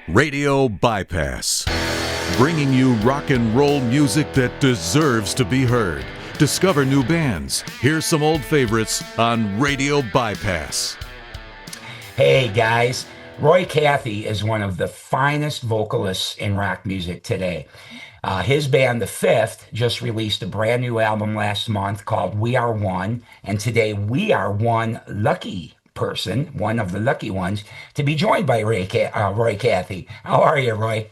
Radio Bypass, bringing you rock and roll music that deserves to be heard. Discover new bands. Here's some old favorites on Radio Bypass. Hey guys, Roy Cathey is one of the finest vocalists in rock music today. His band, The Fifth, just released a brand new album last month called We Are One, and today we are one lucky person, one of the lucky ones, to be joined by Roy Cathey. How are you, Roy?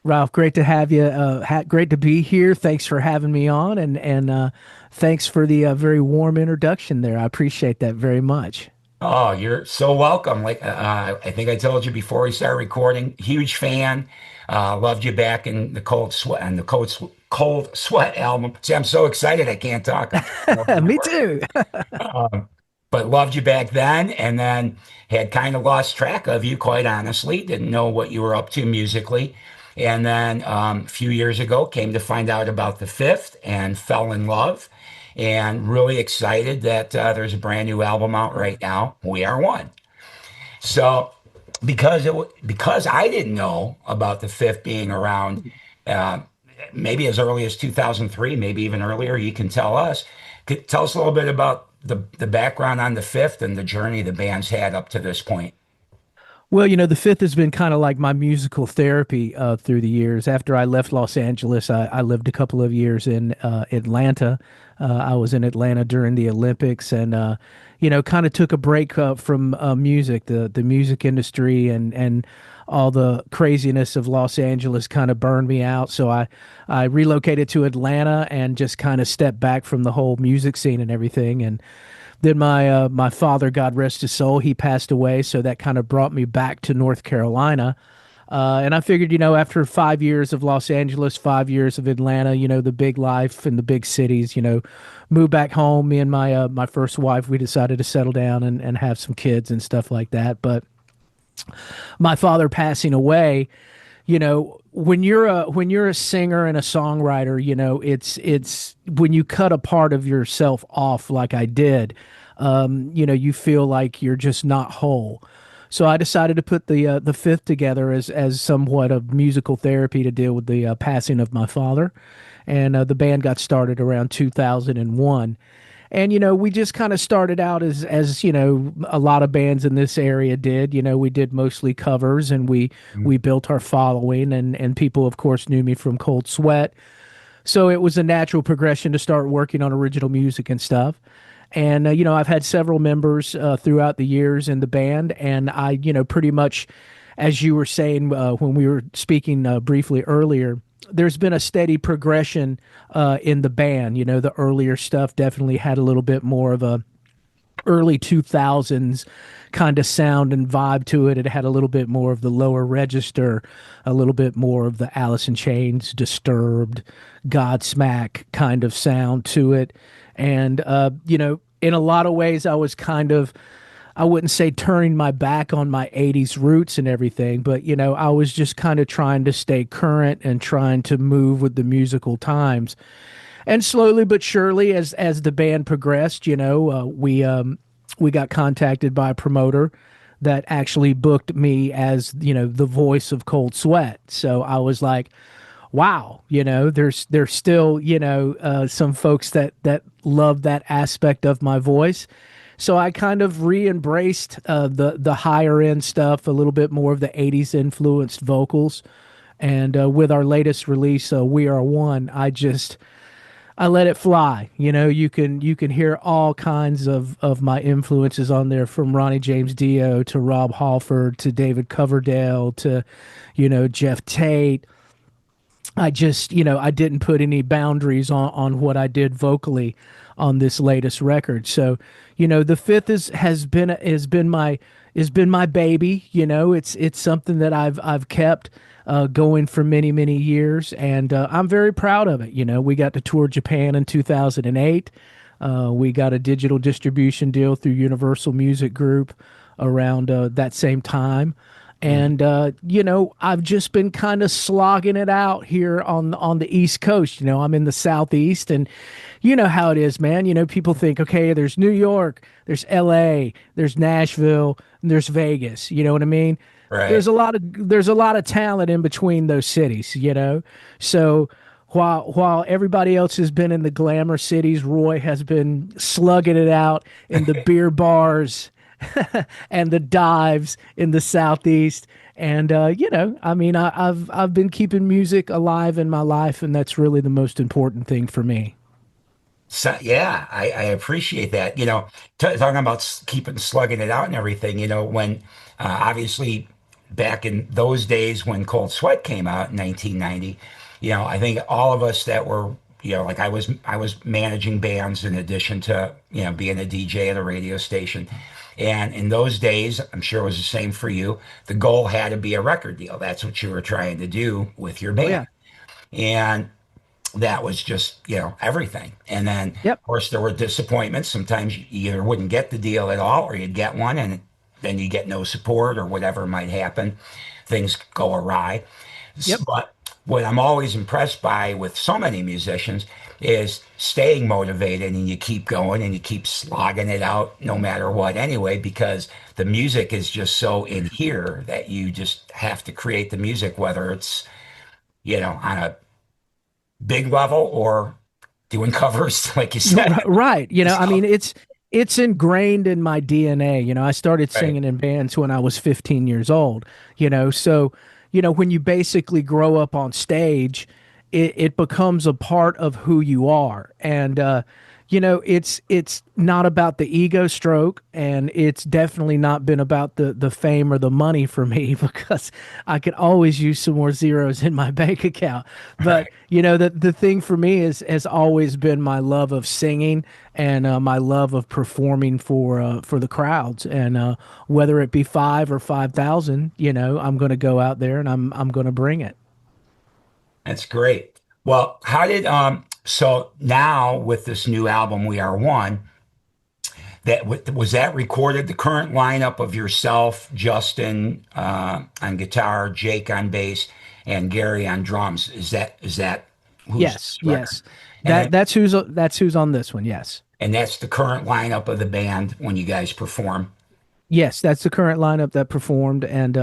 Ralph, great to have you. Great to be here. Thanks for having me on, and thanks for the very warm introduction there. I appreciate that very much. Oh, you're so welcome. Like I think I told you before we started recording, huge fan. Loved you back in the Cold Sweat and the Cold Sweat album. See, I'm so excited I can't talk. Me too. But loved you back then, and then had kind of lost track of you, quite honestly. Didn't know what you were up to musically. And then a few years ago, came to find out about The Fifth and fell in love. And really excited that there's a brand new album out right now, We Are One. So because I didn't know about The Fifth being around maybe as early as 2003, maybe even earlier, you can tell us. Tell us a little bit about the background on The Fifth and the journey the band's had up to this point. Well, The Fifth has been kind of like my musical therapy through the years. After I left Los Angeles, I lived a couple of years in Atlanta. I was in Atlanta during the Olympics, and kind of took a break from music, the music industry, and all the craziness of Los Angeles kind of burned me out. So I relocated to Atlanta and just kind of stepped back from the whole music scene and everything. And then my father, God rest his soul, he passed away. So that kind of brought me back to North Carolina. And I figured, after 5 years of Los Angeles, 5 years of Atlanta, the big life in the big cities, move back home. Me and my first wife, we decided to settle down and have some kids and stuff like that. But my father passing away, when you're a singer and a songwriter, it's when you cut a part of yourself off like I did, you feel like you're just not whole. So I decided to put the Fifth together as somewhat of musical therapy to deal with the passing of my father, and the band got started around 2001. And we just kind of started out as a lot of bands in this area did. We did mostly covers, and we built our following, and people, of course, knew me from Cold Sweat. So it was a natural progression to start working on original music and stuff. And, I've had several members throughout the years in the band. And I, pretty much, as you were saying when we were speaking briefly earlier, there's been a steady progression in the band. The earlier stuff definitely had a little bit more of a early 2000s kind of sound and vibe to it. It had a little bit more of the lower register, a little bit more of the Alice in Chains, Disturbed, Godsmack kind of sound to it. And, in a lot of ways, I was I wouldn't say turning my back on my 80s roots and everything, but, I was just kind of trying to stay current and trying to move with the musical times. And slowly but surely, as the band progressed, we got contacted by a promoter that actually booked me as, the voice of Cold Sweat. So I was like, wow, there's still, some folks that love that aspect of my voice. So I kind of re-embraced the higher end stuff, a little bit more of the 80s influenced vocals. And with our latest release, We Are One, I let it fly. You can hear all kinds of my influences on there, from Ronnie James Dio to Rob Halford to David Coverdale to, Jeff Tate. I didn't put any boundaries on what I did vocally on this latest record. So, The Fifth has been my baby. It's something that I've kept going for many, many years, and I'm very proud of it. We got to tour Japan in 2008. We got a digital distribution deal through Universal Music Group around that same time. Mhm. And I've just been kind of slogging it out here on the East Coast. I'm in the Southeast, and you know how it is, man. People think, okay, there's New York, there's L.A., there's Nashville, and there's Vegas. You know what I mean? Right. There's a lot of talent in between those cities. So while everybody else has been in the glamour cities, Roy has been slugging it out in the beer bars and the dives in the southeast. And I mean, I've been keeping music alive in my life, and that's really the most important thing for me. So yeah, I appreciate that. Talking about keeping slugging it out and everything. When obviously back in those days when Cold Sweat came out in 1990, I think all of us that were, like I was managing bands in addition to being a DJ at a radio station. And in those days, I'm sure it was the same for you. The goal had to be a record deal. That's what you were trying to do with your Oh band. yeah. And that was just everything. And then Yep. of course there were disappointments. Sometimes you either wouldn't get the deal at all or you'd get one and then you get no support or whatever might happen. Things go awry. Yep. But what I'm always impressed by with so many musicians is staying motivated, and you keep going and you keep slogging it out no matter what anyway, because the music is just so in here that you just have to create the music, whether it's on a big level or doing covers, like you said. Right. I So, mean, it's ingrained in my DNA. I started right. singing in bands when I was 15 years old, so, when you basically grow up on stage, it becomes a part of who you are. And it's not about the ego stroke, and it's definitely not been about the fame or the money for me because I could always use some more zeros in my bank account. But Right. the thing for me is has always been my love of singing and my love of performing for the crowds. And whether it be 5 or 5,000, I'm going to go out there and I'm going to bring it. That's great. Well, how did so now with this new album, We Are One, was that recorded, the current lineup of yourself, Justin on guitar, Jake on bass, and Gary on drums. Is that who's Yes, this record? yes. And then That's who's on this one. Yes. and that's the current lineup of the band when you guys perform. Yes, that's the current lineup that performed, and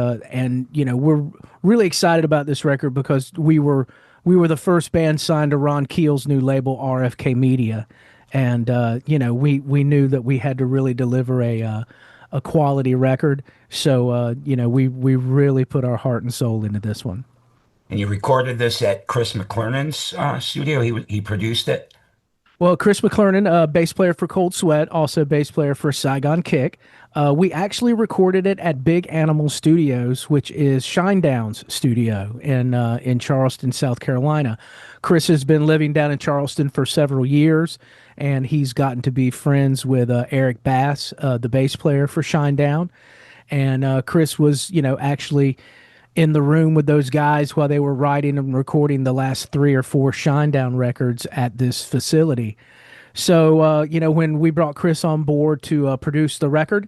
we're really excited about this record because we were the first band signed to Ron Keel's new label RFK Media, and we knew that we had to really deliver a quality record, so we really put our heart and soul into this one. And you recorded this at Chris McClernand's studio. He produced it. Well, Chris McClernand, bass player for Cold Sweat, also bass player for Saigon Kick. We actually recorded it at Big Animal Studios, which is Shinedown's studio in Charleston, South Carolina. Chris has been living down in Charleston for several years, and he's gotten to be friends with Eric Bass, the bass player for Shinedown. And Chris was, actually in the room with those guys while they were writing and recording the last 3 or 4 Shinedown records at this facility. So, when we brought Chris on board to produce the record,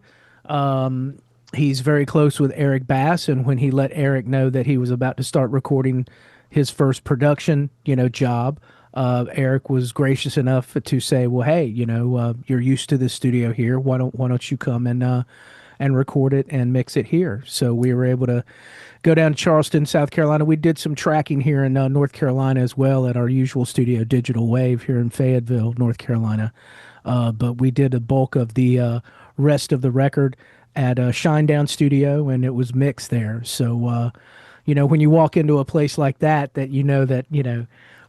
he's very close with Eric Bass. And when he let Eric know that he was about to start recording his first production, job, Eric was gracious enough to say, "Well, hey, you're used to the studio here. Why don't you come and record it and mix it here?" So we were able to go down to Charleston, South Carolina. We did some tracking here in North Carolina as well at our usual studio, Digital Wave, here in Fayetteville, North Carolina. But we did a bulk of the rest of the record at Shinedown Studio, and it was mixed there. So, when you walk into a place like that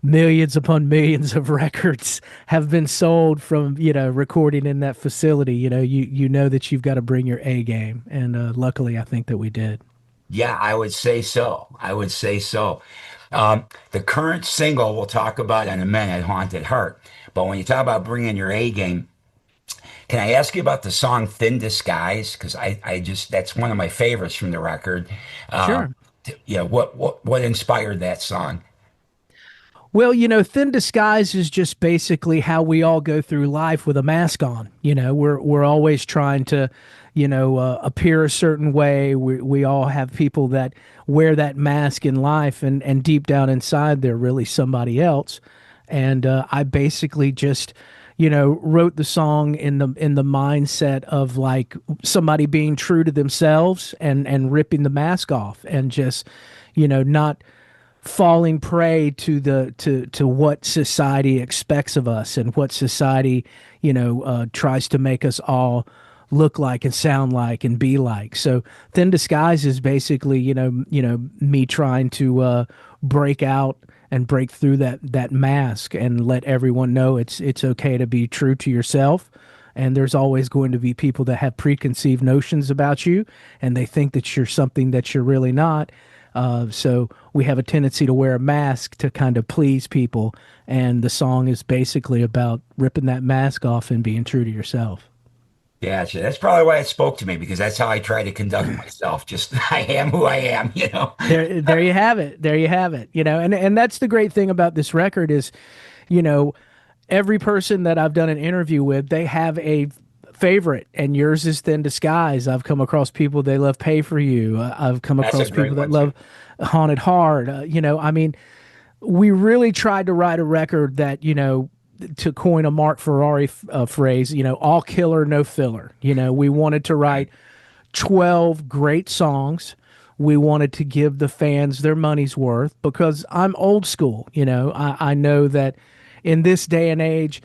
millions upon millions of records have been sold from recording in that facility. You know that you've got to bring your A game, and luckily, I think that we did. Yeah, I would say so. I would say so. The current single we'll talk about in a minute, Haunted Heart. But when you talk about bringing your A game, can I ask you about the song Thin Disguise? Because I just, that's one of my favorites from the record. Uh, Sure. what inspired that song? Well, thin disguise is just basically how we all go through life with a mask on. We're always trying to, appear a certain way. We all have people that wear that mask in life, and deep down inside, they're really somebody else. And I basically just, wrote the song in the mindset of like somebody being true to themselves and ripping the mask off and just, not falling prey to to what society expects of us and what society tries to make us all look like and sound like and be like. So Thin Disguise is basically me trying to break out and break through that mask and let everyone know it's okay to be true to yourself. And there's always going to be people that have preconceived notions about you, and they think that you're something that you're really not. So we have a tendency to wear a mask to kind of please people, and the song is basically about ripping that mask off and being true to yourself. Gotcha. That's probably why it spoke to me because that's how I try to conduct myself. Just I am who I am, you know. There you have it. There you have it. And that's the great thing about this record is, you know, every person that I've done an interview with, they have a favorite, and yours is Thin Disguise. I've come across people they love Pay for You. I've come That's a across great people that one too. love Haunted Heart. I mean, we really tried to write a record that, to coin a Mark Ferrari phrase, all killer, no filler. We wanted to Right. write 12 great songs. We wanted to give the fans their money's worth because I'm old school. I know that in this day and age,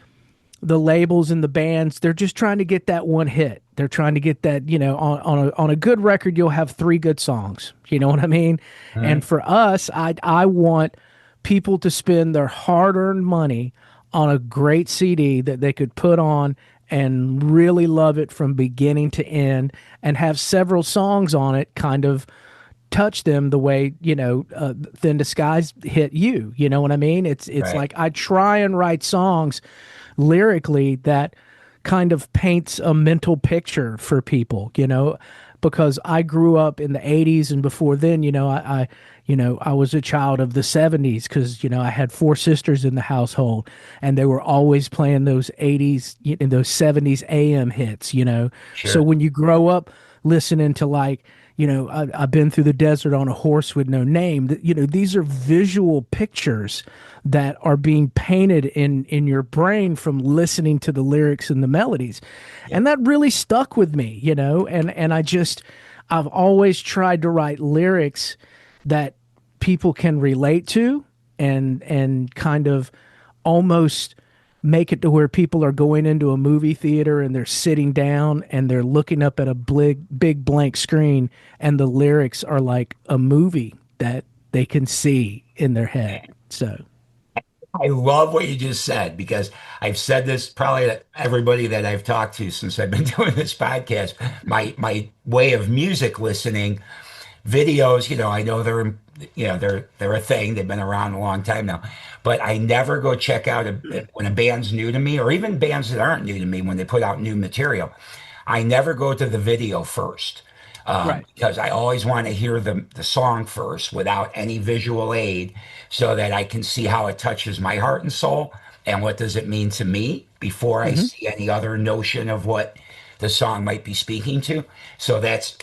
the labels and the bands, they're just trying to get that one hit. They're trying to get that, on a good record, you'll have three good songs. You know what I mean? And Mhm. for us, I want people to spend their hard-earned money on a great CD that they could put on and really love it from beginning to end and have several songs on it kind of touch them the way Thin Disguise hit you. You know what I mean? It's Right. like I try and write songs lyrically that kind of paints a mental picture for people, because I grew up in the 80s and before then, I was a child of the 70s because, I had four sisters in the household and they were always playing those 80s and those 70s AM hits. So Sure. when you grow up listening to like, I've been through the desert on a horse with no name. These are visual pictures that are being painted in your brain from listening to the lyrics and the melodies, Yeah. and that really stuck with me. And I've always tried to write lyrics that people can relate to, and kind of almost make it to where people are going into a movie theater and they're sitting down and they're looking up at a big blank screen, and the lyrics are like a movie that they can see in their head. So I love what you just said because I've said this probably to everybody that I've talked to since I've been doing this podcast. My way of music listening, videos, I know they're a thing. They've been around a long time now, but I never go check out when a band's new to me, or even bands that aren't new to me when they put out new material. I never go to the video first. right. Because I always want to hear the song first without any visual aid so that I can see how it touches my heart and soul and what does it mean to me before I Hmm. see any other notion of what the song might be speaking to. So that's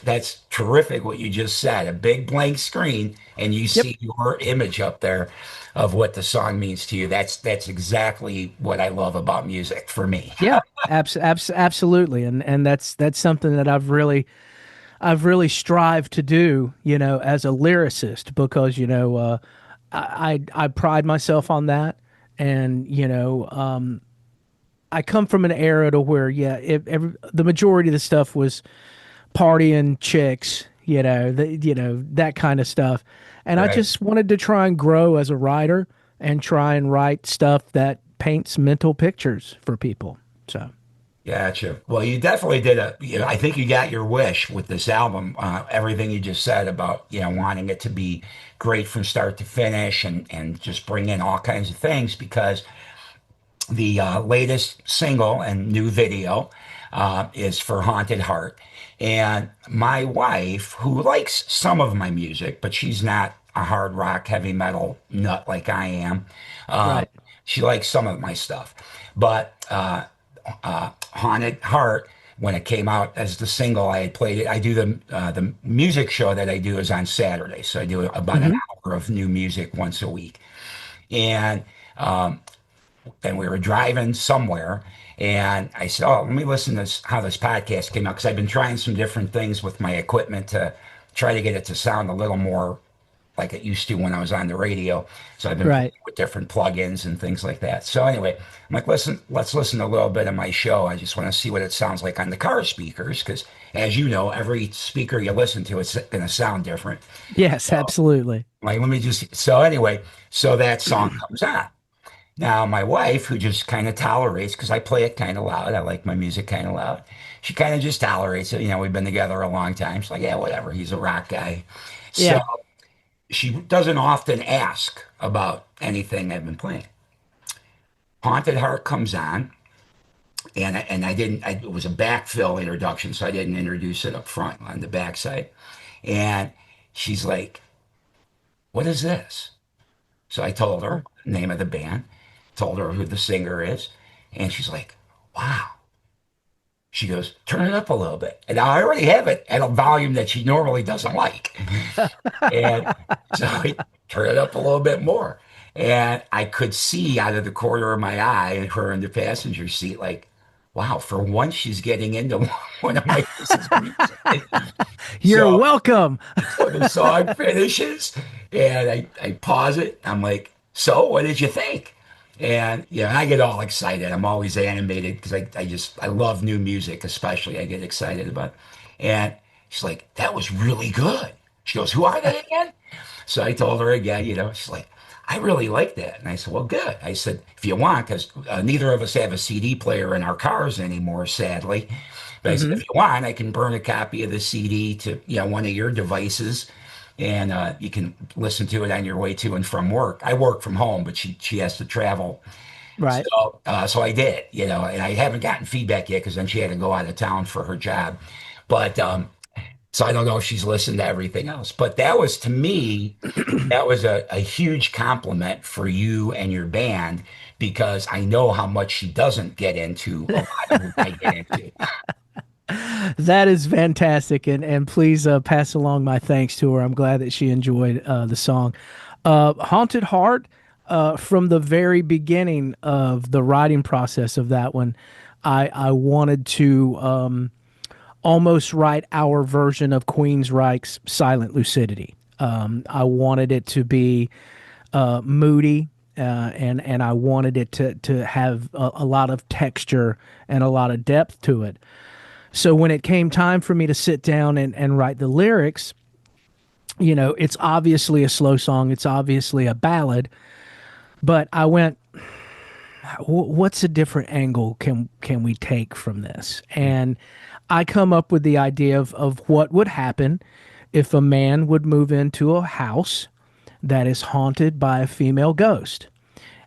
terrific what you just said. A big blank screen and you Yep. see your image up there of what the song means to you. That's exactly what I love about music for me. Yeah. Absolutely. And that's something that I've really strived to do, as a lyricist, because I pride myself on that, and I come from an era to where, yeah, the majority of the stuff was partying, chicks, that kind of stuff, and I Right. just wanted to try and grow as a writer and try and write stuff that paints mental pictures for people. So Gotcha. Well, you definitely did I think you got your wish with this album. Everything you just said about, wanting it to be great from start to finish and just bring in all kinds of things because the latest single and new video is for Haunted Heart. And my wife, who likes some of my music, but she's not a hard rock, heavy metal nut like I am, uh, right. she likes some of my stuff. But Haunted Heart when it came out as the single, I had played it. I do the music show that I do is on Saturday, so I do about an Hmm. hour of new music once a week. And um, then we were driving somewhere, and I said, "Oh, let me listen to how this podcast came out," because I've been trying some different things with my equipment to try to get it to sound a little more like it used to when I was on the radio. So I've been playing Right. with different plugins and things like that. So anyway, I'm like, listen, let's listen to a little bit of my show. I just want to see what it sounds like on the car speakers, because as you know, every speaker you listen to, it's going to sound different. Yes, absolutely. Like, let me just, so anyway, so that song comes on. Now, my wife, who just kind of tolerates, because I play it kind of loud, I like my music kind of loud. She kind of just tolerates it. You know, we've been together a long time. She's like, yeah, whatever. He's a rock guy. So Yeah. she doesn't often ask about anything I've been playing. Haunted Heart comes on, and I didn't. It was a backfill introduction, so I didn't introduce it up front on the backside. And she's like, "What is this?" So I told her Oh. the name of the band, told her who the singer is, and she's like, "Wow." She goes, "Turn it up a little bit," and I already have it at a volume that she normally doesn't like. And so I turned it up a little bit more. And I could see out of the corner of my eye and her in the passenger seat, like, wow, for once she's getting into one of my pieces of music. You're So, welcome. so the song finishes and I pause it. I'm like, so what did you think? And I get all excited. I'm always animated because I love new music, especially I get excited about. It. And she's like, that was really good. She goes, who are they again? So I told her again, she's like, I really like that. And I said, well, good. I said, if you want, because neither of us have a CD player in our cars anymore, sadly. But I said, Hmm. if you want, I can burn a copy of the CD to, one of your devices and you can listen to it on your way to and from work. I work from home, but she has to travel. Right. So I did, and I haven't gotten feedback yet because then she had to go out of town for her job. But so I don't know if she's listened to everything else. But that was to me, that was a huge compliment for you and your band because I know how much she doesn't get into a lot of what I get into. That is fantastic, and please pass along my thanks to her. I'm glad that she enjoyed the song. Haunted Heart, from the very beginning of the writing process of that one, I wanted to almost write our version of Queensryche's Silent Lucidity. I wanted it to be moody, and I wanted it to have a lot of texture and a lot of depth to it. So when it came time for me to sit down and write the lyrics, it's obviously a slow song, it's obviously a ballad, but I went, what's a different angle can we take from this? And I come up with the idea of what would happen if a man would move into a house that is haunted by a female ghost,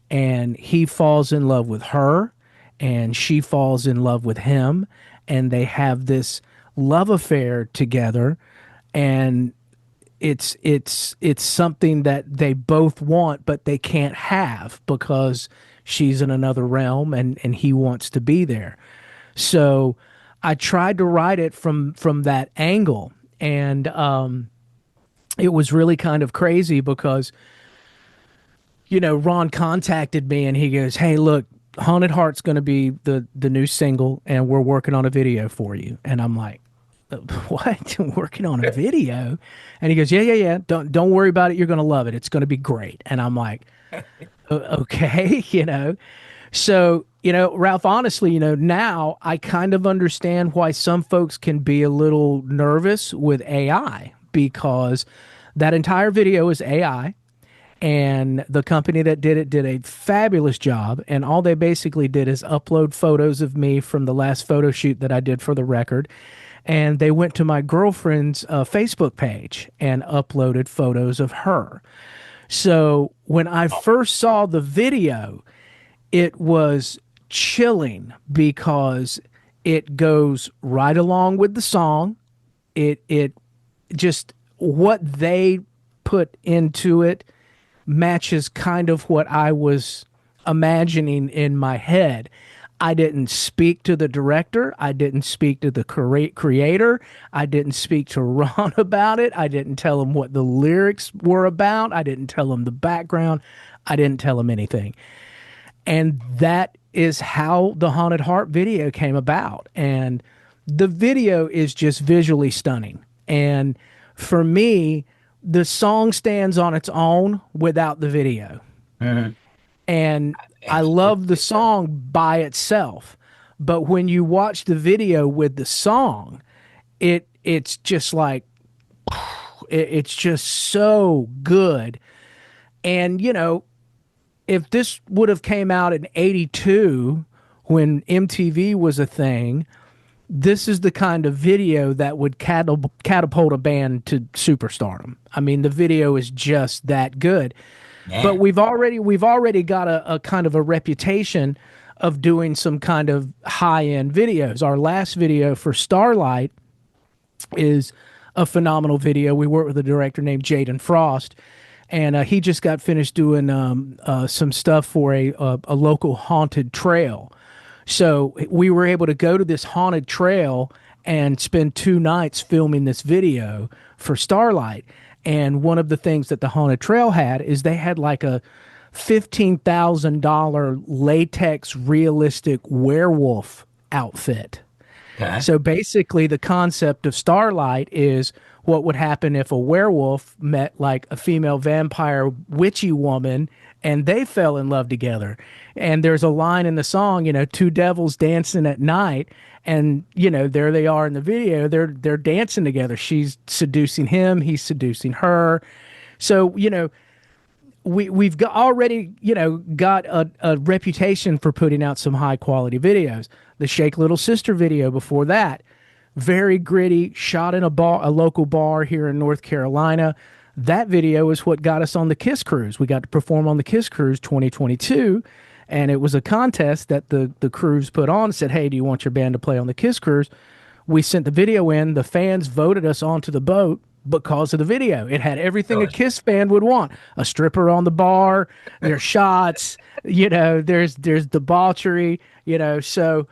and he falls in love with her and she falls in love with him, and they have this love affair together, and it's something that they both want but they can't have because she's in another realm and he wants to be there. So I tried to write it from that angle, and it was really kind of crazy because Ron contacted me and he goes, "Hey, look, Haunted Heart's going to be the new single, and we're working on a video for you." And I'm like, "What? Working on a video?" And he goes, "Yeah, yeah, yeah. Don't worry about it. You're going to love it. It's going to be great." And I'm like, "Okay, So, Ralph, honestly, now I kind of understand why some folks can be a little nervous with AI, because that entire video is AI, and the company that did it did a fabulous job, and all they basically did is upload photos of me from the last photo shoot that I did for the record, and they went to my girlfriend's Facebook page and uploaded photos of her. So when I first saw the video, it was chilling because it goes right along with the song. It just, what they put into it matches kind of what I was imagining in my head. I didn't speak to the director. I didn't speak to the creator. I didn't speak to Ron about it. I didn't tell him what the lyrics were about. I didn't tell him the background. I didn't tell him anything. And that is how the Haunted Heart video came about. And the video is just visually stunning. And for me, the song stands on its own without the video. Mhm. And I love the Absolutely. song by itself. But when you watch the video with the song, it's just like it's just so good. And if this would have came out in 82 when MTV was a thing, this is the kind of video that would catapult a band to superstardom. I mean, the video is just that good. But Man. we've already got a kind of a reputation of doing some kind of high-end videos. Our last video for Starlight is a phenomenal video. We worked with a director named Jaden Frost, and he just got finished doing some stuff for a local haunted trail. So we were able to go to this haunted trail and spend 2 nights filming this video for Starlight. And one of the things that the haunted trail had is they had like a $15,000 latex realistic werewolf outfit. Okay. So basically, the concept of Starlight is what would happen if a werewolf met like a female vampire witchy woman and they fell in love together. And there's a line in the song, two devils dancing at night. And there they are in the video. They're dancing together. She's seducing him. He's seducing her. So we've already got a reputation for putting out some high quality videos. The Shake Little Sister video before that, very gritty, shot in a local bar here in North Carolina. That video is what got us on the Kiss Cruise. We got to perform on the Kiss Cruise 2022, and it was a contest that the cruise put on. Said, "Hey, do you want your band to play on the Kiss Cruise?" We sent the video in. The fans voted us onto the boat because of the video. It had everything a Really? Kiss fan would want: a stripper on the bar, there's shots, there's debauchery, so.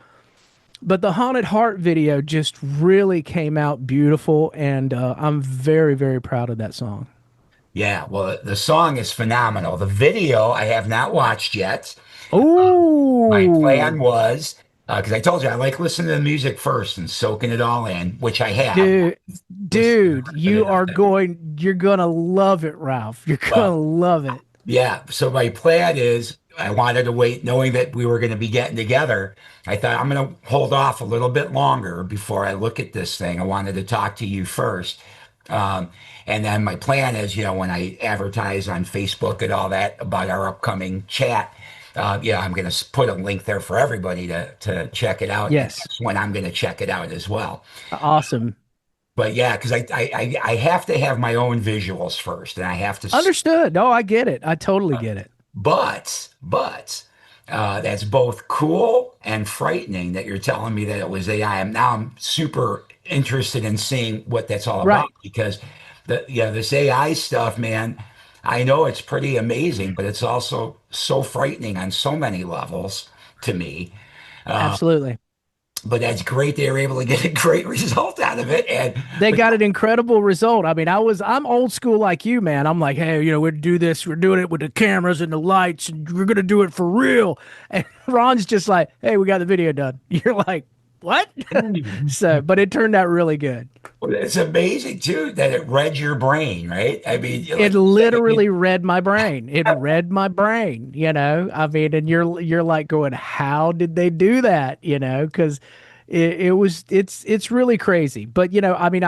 But the Haunted Heart video just really came out beautiful, and I'm very, very proud of that song. Yeah. Well, the song is phenomenal. The video I have not watched yet. My plan Oh, was because I told you I like listening to the music first and soaking it all in, which I have. dude, Listening and dude, ripping it up. you're gonna love it, Ralph. You're Well, gonna love it. yeah. So my plan is I wanted to wait, knowing that we were going to be getting together. I thought I'm going to hold off a little bit longer before I look at this thing. I wanted to talk to you first. Um, and then my plan is, when I advertise on Facebook and all that about our upcoming chat, I'm going to put a link there for everybody to check it out. And Yes, that's when I'm going to check it out as well. awesome. But yeah, because I have to have my own visuals first, and I have to. Understood. No, I get it. I totally get it. But that's both cool and frightening that you're telling me that it was AI. I'm super interested in seeing what that's all about Right. because this AI stuff, man, I know it's pretty amazing, but it's also so frightening on so many levels to me. Absolutely. But that's great they were able to get a great result out of it. And They but got an incredible result. I mean, I'm old school like you, man. I'm like, hey, we do this. We're doing it with the cameras and the lights, and we're gonna do it for real. And Ron's just like, hey, we got the video done. You're like, what? So, but it turned out really good. it's amazing too that it read your brain, right? I mean, It like you said, I mean, literally read my brain. It read my brain. I mean, and you're like going, how did they do that? Because it's really crazy. But I mean,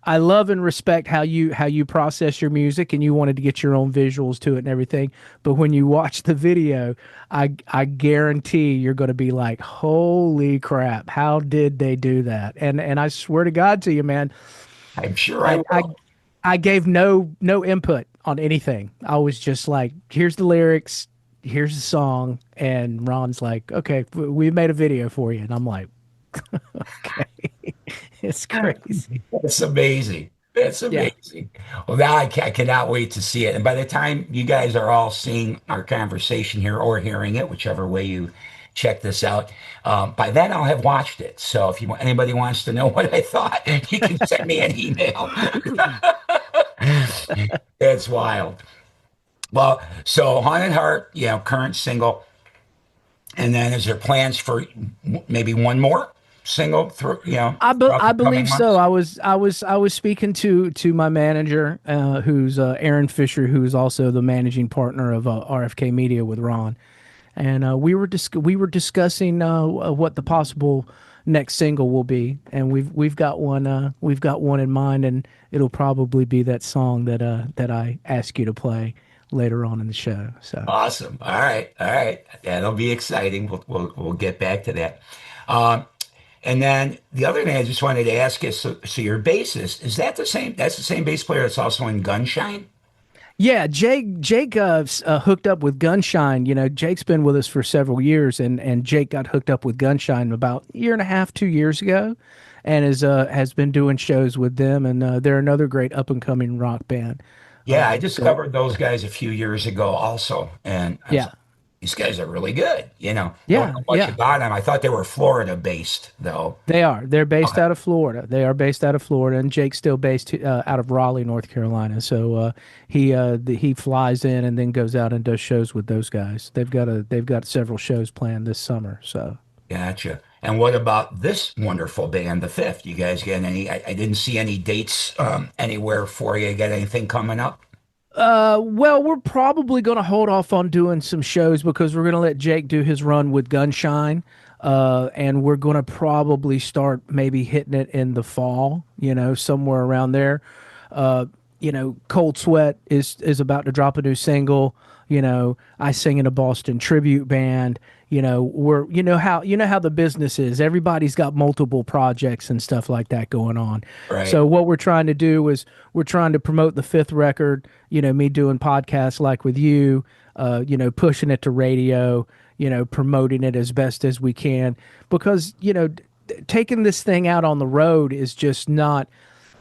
I love and respect how you process your music, and you wanted to get your own visuals to it and everything. But when you watch the video, I guarantee you're going to be like, holy crap, how did they do that? And I swear to God to you, man, I'm sure I I I will. I gave no input on anything. I was just like, here's the lyrics, here's the song, and Ron's like, okay, we made a video for you, and I'm like, okay, it's crazy. That's amazing. That's Yeah. amazing. Well, now I cannot wait to see it. And by the time you guys are all seeing our conversation here or hearing it, whichever way you check this out. By then, I'll have watched it. So if anybody wants to know what I thought, you can send me an email. It's wild. Well, so Haunted Heart, current single. And then is there plans for maybe one more single throughout I the coming believe so. months? I was speaking to my manager, who's Aaron Fisher, who's also the managing partner of RFK Media with Ron, and we were discussing what the possible next single will be, and we've got one in mind, and it'll probably be that song that I ask you to play later on in the show. So Awesome. All right. All right. That'll be exciting. We'll get back to that. Um, and then the other thing I just wanted to ask is, so your bassist, is that the same? That's the same bass player that's also in Gunshine? yeah, Jake hooked up with Gunshine. You know, Jake's been with us for several years, and Jake got hooked up with Gunshine about a year and a half, 2 years ago, and has been doing shows with them, and they're another great up and coming rock band. Yeah, I So discovered those guys a few years ago also. And I was yeah, like, these guys are really good. Don't yeah, know much yeah. about them. I thought they were Florida based, though. They are. They're based Okay. out of Florida. They are based out of Florida, and Jake's still based out of Raleigh, North Carolina. So he flies in and then goes out and does shows with those guys. They've got several shows planned this summer. So Gotcha. And what about this wonderful band, The Fifth? You guys get any? I didn't see any dates anywhere for you. Got anything coming up? well, we're probably going to hold off on doing some shows because we're going to let Jake do his run with Gunshine. And we're going to probably start maybe hitting it in the fall, somewhere around there. Uh, Cold Sweat is about to drop a new single. I sing in a Boston tribute band. You know how the business is. Everybody's got multiple projects and stuff like that going on. Right. So what we're trying to do is we're trying to promote the fifth record. Me doing podcasts like with you. Pushing it to radio. Promoting it as best as we can because taking this thing out on the road is just not.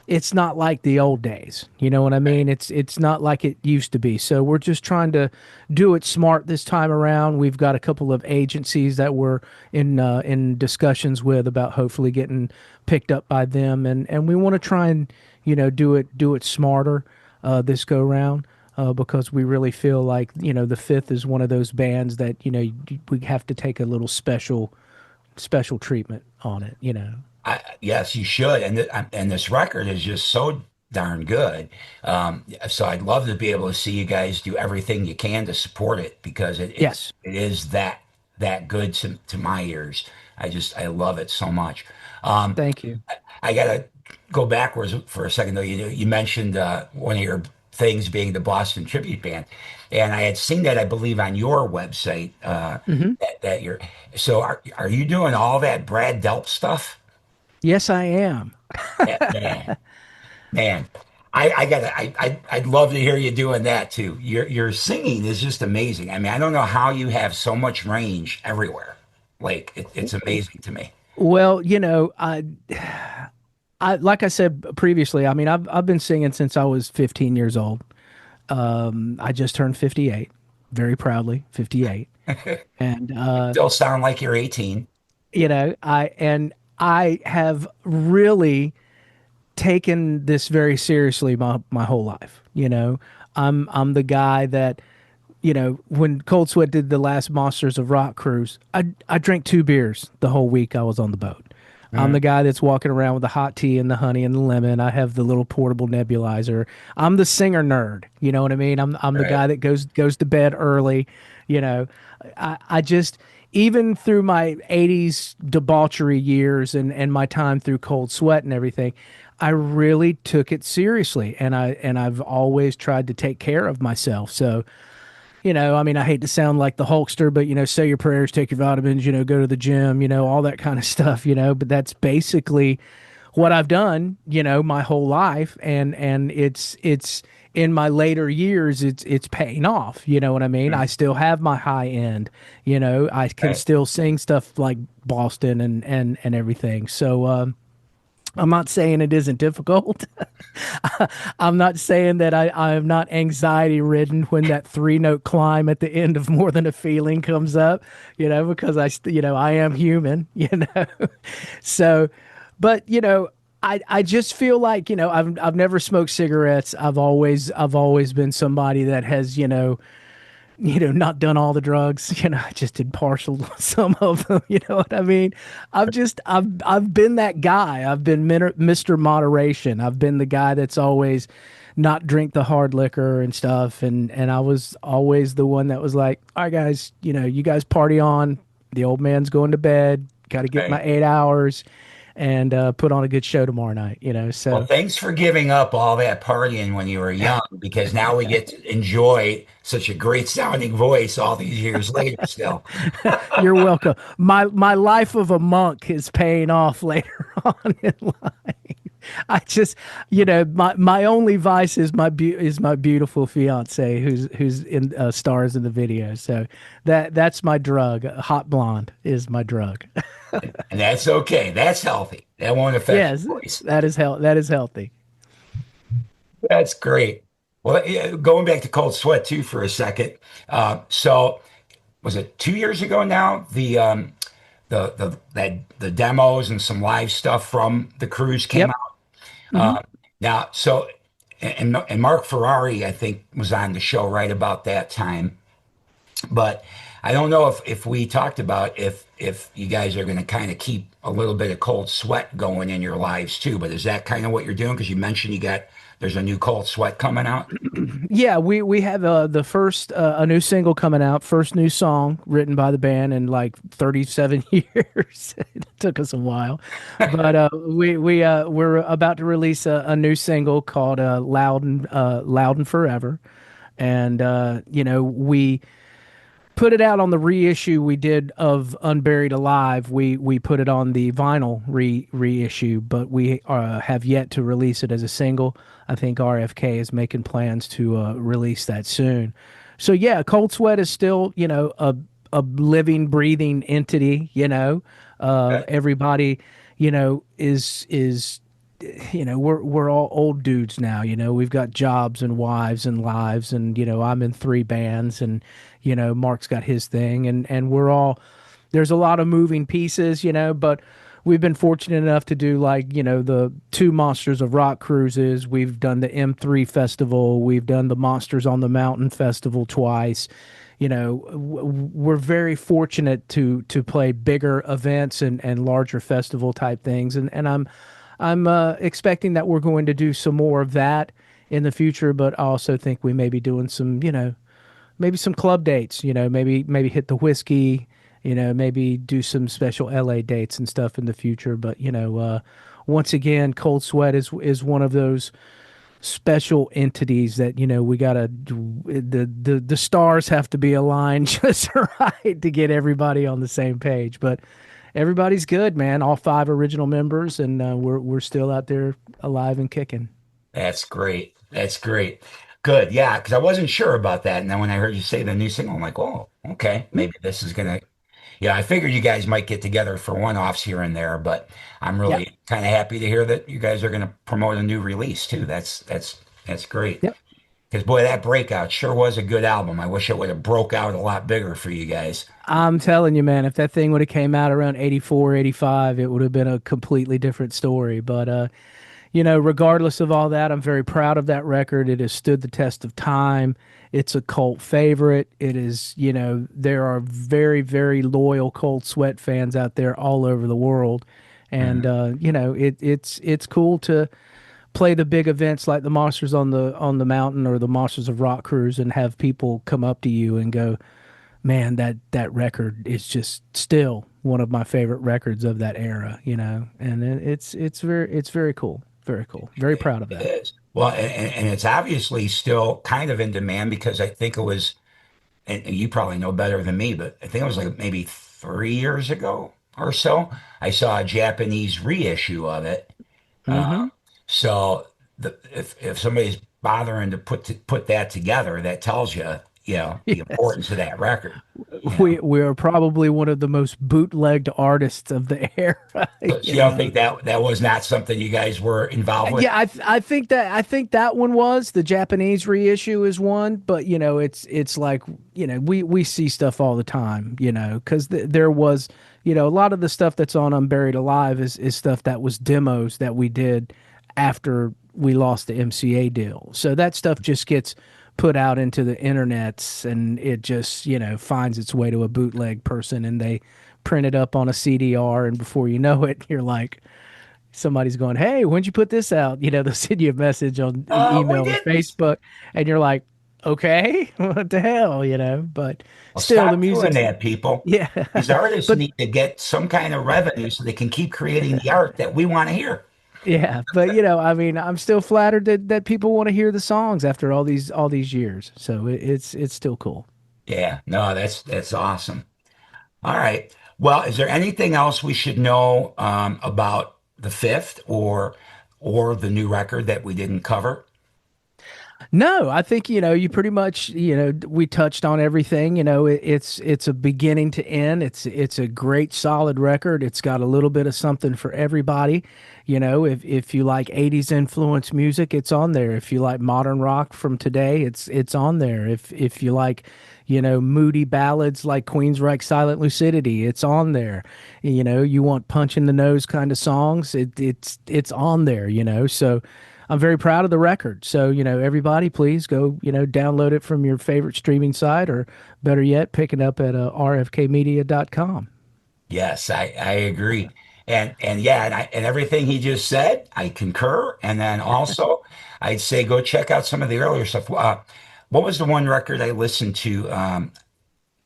It's not like the old days. You know what I mean? It's not like it used to be. So we're just trying to do it smart this time around. We've got a couple of agencies that we're in discussions with about hopefully getting picked up by them, and we want to try and do it smarter this go round. Because we really feel like the Fifth is one of those bands that we have to take a little special treatment on it. Yes, you should. And this record is just so darn good. So I'd love to be able to see you guys do everything you can to support it because Yes, it is that good to my ears. I love it so much. thank you. I gotta go backwards for a second though. You mentioned one of your things being the Boston Tribute Band, and I had seen that I believe on your website that you're. So are you doing all that Brad Delp stuff? Yes, I am. Yeah, man, I'd love to hear you doing that too. Your singing is just amazing. I mean, I don't know how you have so much range everywhere. Like it's amazing to me. Well, I like I said previously. I mean, I've been singing since I was 15 years old. I just turned 58, very proudly 58, and Still sound like you're 18. I have really taken this very seriously my whole life. I'm the guy that when Cold Sweat did the last Monsters of Rock cruise, I drank 2 beers the whole week I was on the boat. I'm the guy that's walking around with the hot tea and the honey and the lemon. I have the little portable nebulizer. I'm the singer nerd. You know what I mean? I'm the Right. guy that goes to bed early. You know, I just even through my 80s debauchery years and my time through Cold Sweat and everything, I really took it seriously and I've always tried to take care of myself. So I mean, I hate to sound like the Hulkster, but say your prayers, take your vitamins, go to the gym, all that kind of stuff, but that's basically what I've done, my whole life. And it's in my later years, it's paying off. You know what I mean? I still have my high end, I can Right. still sing stuff like Boston and everything. So, I'm not saying it isn't difficult. I'm not saying that I am not anxiety ridden when that 3 note climb at the end of More Than a Feeling comes up, because I am human, So, but I just feel like, I've never smoked cigarettes. I've always been somebody that has, not done all the drugs. I just did partial some of them. You know what I mean? I've been that guy. I've been Mr. Moderation. I've been the guy that's always not drink the hard liquor and stuff. And I was always the one that was like, all right, guys, you guys party on. The old man's going to bed. Got to get my Right. 8 hours and put on a good show tomorrow night. Well, So thanks for giving up all that partying when you were young, because now we get to enjoy such a great sounding voice all these years later still. you're welcome. My life of a monk is paying off later on in life. I just, my only vice is my beautiful fiance who's in stars in the video. So that's my drug. Hot blonde is my drug. And that's okay. That's healthy. That won't affect Yes, your voice. that is healthy. That's great. Well, yeah, going back to Cold Sweat too for a second. So was it 2 years ago now? The demos and some live stuff from the cruise came Yep. out. Hmm. Now, so and Mark Ferrari, I think, was on the show right about that time. But I don't know if we talked about if you guys are going to kind of keep a little bit of Cold Sweat going in your lives too. But is that kind of what you're doing? Because you mentioned there's a new Cold Sweat coming out. Yeah, we have the first a new single coming out, first new song written by the band in like 37 years. It took us a while, but we're about to release a new single called Loud and Forever, and we put it out on the reissue we did of Unburied Alive. We put it on the vinyl reissue, but we have yet to release it as a single. I think RFK is making plans to release that soon. So yeah, Cold Sweat is still a living, breathing entity. Everybody is we're all old dudes now. We've got jobs and wives and lives, and I'm in 3 bands, and Mark's got his thing, and we're all there's a lot of moving pieces, but we've been fortunate enough to do like the 2 Monsters of Rock cruises. We've done the M3 festival. We've done the Monsters on the Mountain festival twice. We're very fortunate to play bigger events and larger festival type things, and I'm expecting that we're going to do some more of that in the future, but I also think we may be doing some, maybe some club dates, maybe hit the whiskey, maybe do some special LA dates and stuff in the future. But, once again, Cold Sweat is one of those special entities that, we gotta the stars have to be aligned just right to get everybody on the same page. But everybody's good, man. All 5 original members, and we're still out there alive and kicking. That's great. That's great. Good. Yeah, because I wasn't sure about that. And then when I heard you say the new single, I'm like, oh, okay, maybe this is gonna. Yeah, I figured you guys might get together for one-offs here and there, but I'm Yep. really kind of happy to hear that you guys are going to promote a new release too. That's great. Yep. Because boy, that breakout sure was a good album. I wish it would have broke out a lot bigger for you guys. I'm telling you, man, if that thing would have came out around 84, 85, it would have been a completely different story. But regardless of all that, I'm very proud of that record. It has stood the test of time. It's a cult favorite. It is, there are very, very loyal Cold Sweat fans out there all over the world. And Mhm. it's cool to play the big events like the Monsters on the Mountain or the Monsters of Rock cruise and have people come up to you and go, man, that record is just still one of my favorite records of that era, and it's very cool, very cool, very proud of It that. is. Well, and it's obviously still kind of in demand because I think it was, and you probably know better than me, but I think it was like maybe 3 years ago or so. I saw a Japanese reissue of it. Hmm. So if somebody's bothering to put that together, that tells you, the Yes. importance of that record. We are probably one of the most bootlegged artists of the era, So you don't think that was not something you guys were involved with? Yeah, I think that one was the Japanese reissue is one, but it's like we see stuff all the time, because there was a lot of the stuff that's on Unburied Alive is stuff that was demos that we did after we lost the MCA deal, so that stuff just gets put out into the internets and it just finds its way to a bootleg person and they print it up on a CDR and before you know it, you're like somebody's going, "Hey, when'd you put this out?" They'll send you a message on We email or didn't. Facebook, and you're like, "Okay, what the hell?" But Well, still, the stop doing music's that, people. yeah. These artists But need to get some kind of revenue so they can keep creating the art that we want to hear. yeah, but I mean, I'm still flattered that people want to hear the songs after all these years. So it's still cool. Yeah, no, that's awesome. All right. Well, is there anything else we should know about the fifth or the new record that we didn't cover? No, I think you pretty much we touched on everything. It's a beginning to end. It's a great solid record. It's got a little bit of something for everybody. If you like '80s influence music, it's on there. If you like modern rock from today, it's on there. If you like moody ballads like Queensryche Silent Lucidity, it's on there. You want punch in the nose kind of songs, it's on there. So I'm very proud of the record. So, everybody, please go, download it from your favorite streaming site or better yet, pick it up at rfkmedia.com. Yes, I agree. And yeah, and everything he just said, I concur. And then also, I'd say go check out some of the earlier stuff. What was the one record I listened to?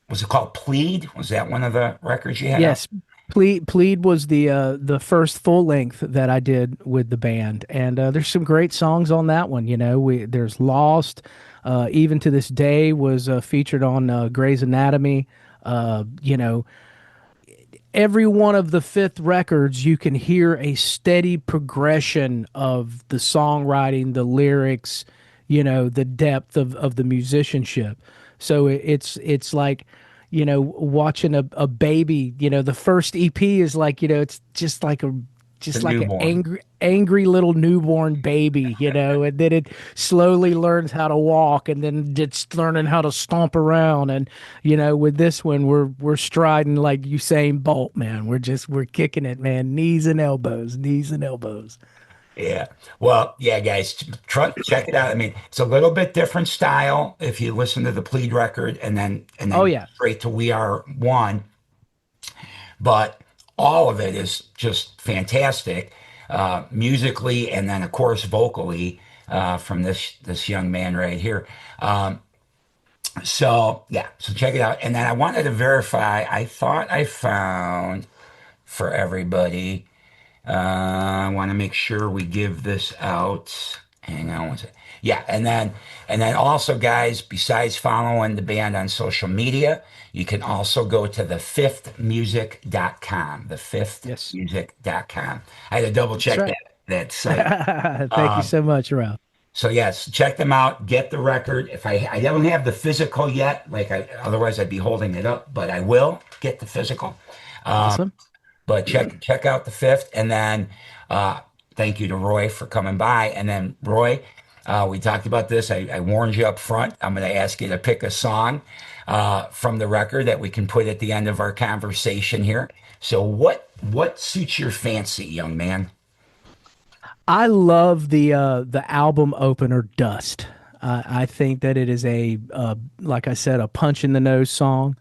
Was it called Plead? Was that one of the records you had out? Yes, Plead was the first full length that I did with the band, and there's some great songs on that one. There's Lost, even to this day was featured on Grey's Anatomy. Uh, you know, every one of the fifth records, you can hear a steady progression of the songwriting, the lyrics, the depth of the musicianship. So it's like, watching a baby, the first EP is like, it's The just like an newborn. angry little newborn baby, and then it slowly learns how to walk, and then it's learning how to stomp around. And with this one, we're striding like Usain Bolt, man. We're kicking it, man. Knees and elbows. Yeah. Well, yeah, guys, check it out. I mean, it's a little bit different style if you listen to the Plead record and then Oh yeah, straight to We Are One, but all of it is just fantastic, musically and then of course vocally from this young man right here. So yeah, so check it out. And then I wanted to verify. I thought I found for everybody. I want to make sure we give this out. Hang on one second. Yeah, and then also, guys, besides following the band on social media, you can also go to thefifthmusic.com. yes, Thefifthmusic.com. I had to double that's check right. that site. Thank you Um, so much, Ralph. so yes, check them out. Get the record. If I don't have the physical yet, otherwise I'd be holding it up, but I will get the physical. Um, Awesome. but check out the fifth, and then uh, thank you to Roy for coming by. And then Roy, we talked about this. I warned you up front. I'm going to ask you to pick a song from the record that we can put at the end of our conversation here. So what suits your fancy, young man? I love the album opener "Dust." I think that it is like I said, a punch in the nose song.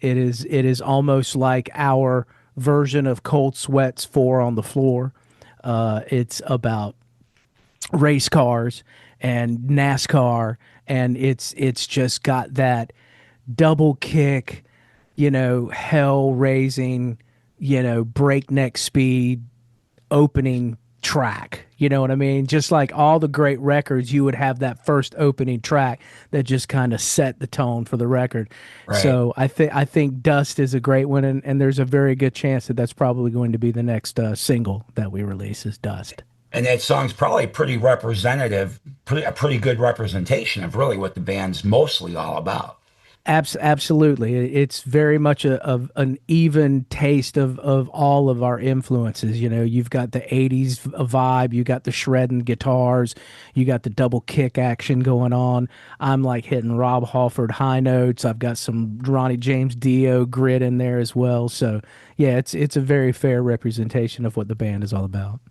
It is almost like our version of Cold Sweat's "Four on the Floor." It's about race cars and NASCAR, and it's just got that double kick, hell raising, breakneck speed opening track. You know what I mean? Just like all the great records, you would have that first opening track that just kind of set the tone for the record. Right. So I think Dust is a great one, and there's a very good chance that that's probably going to be the next single that we release is Dust. And that song's probably pretty representative, a pretty good representation of really what the band's mostly all about. Absolutely. It's very much of an even taste of all of our influences. You know, you've got the 80s vibe, you got the shredding guitars, you got the double kick action going on. I'm like hitting Rob Halford high notes. I've got some Ronnie James Dio grit in there as well. So, yeah, it's a very fair representation of what the band is all about.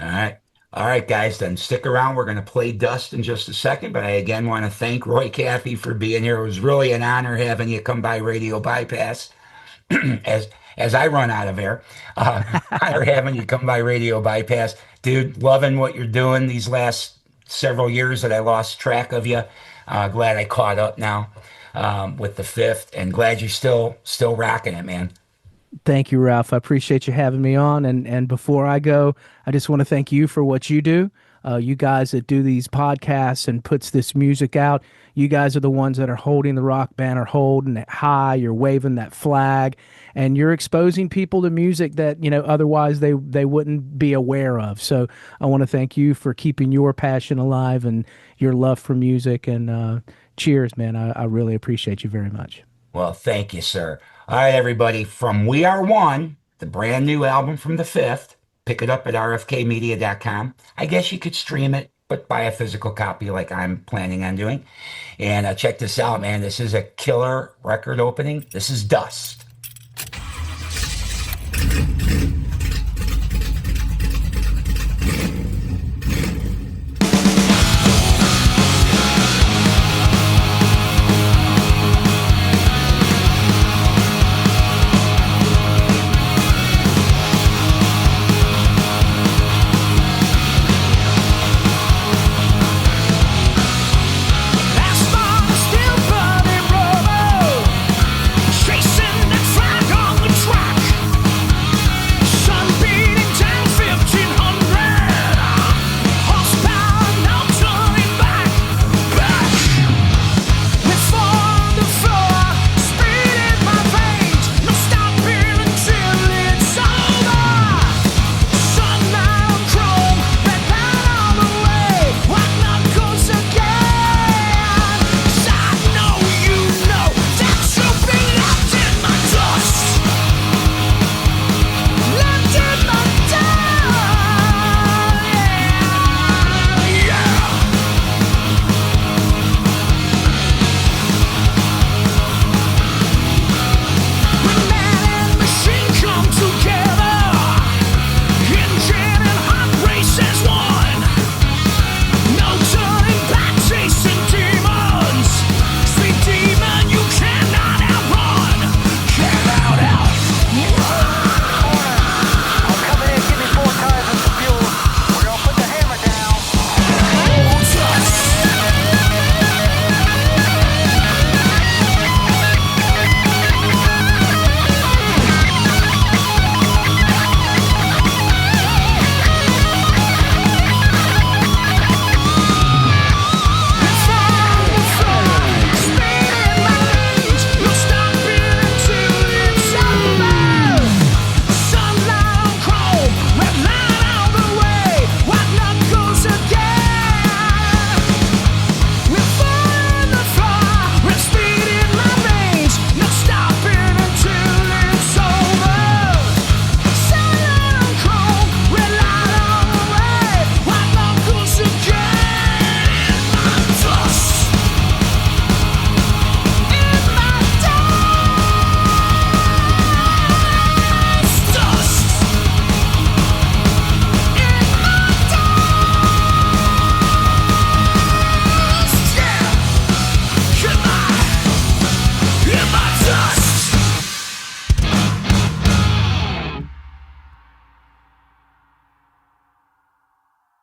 All right. All right, guys, then stick around. We're going to play Dust in just a second, but I again want to thank Roy Cathey for being here. It was really an honor having you come by Radio Bypass as as I run out of air. Honor having you come by Radio Bypass. Dude, loving what you're doing these last several years that I lost track of you. Glad I caught up now with the fifth, and glad you're still rocking it, man. Thank you, Ralph. I appreciate you having me on. And before I go, I just want to thank you for what you do. You guys that do these podcasts and puts this music out, you guys are the ones that are holding the rock banner, holding it high. You're waving that flag, and you're exposing people to music that otherwise they wouldn't be aware of. So I want to thank you for keeping your passion alive and your love for music. And cheers, man. I really appreciate you very much. Well, thank you, sir. All right, everybody. From We Are One, the brand new album from the fifth. Pick it up at rfkmedia.com. I guess you could stream it, but buy a physical copy like I'm planning on doing. And check this out, man. This is a killer record opening. This is Dust.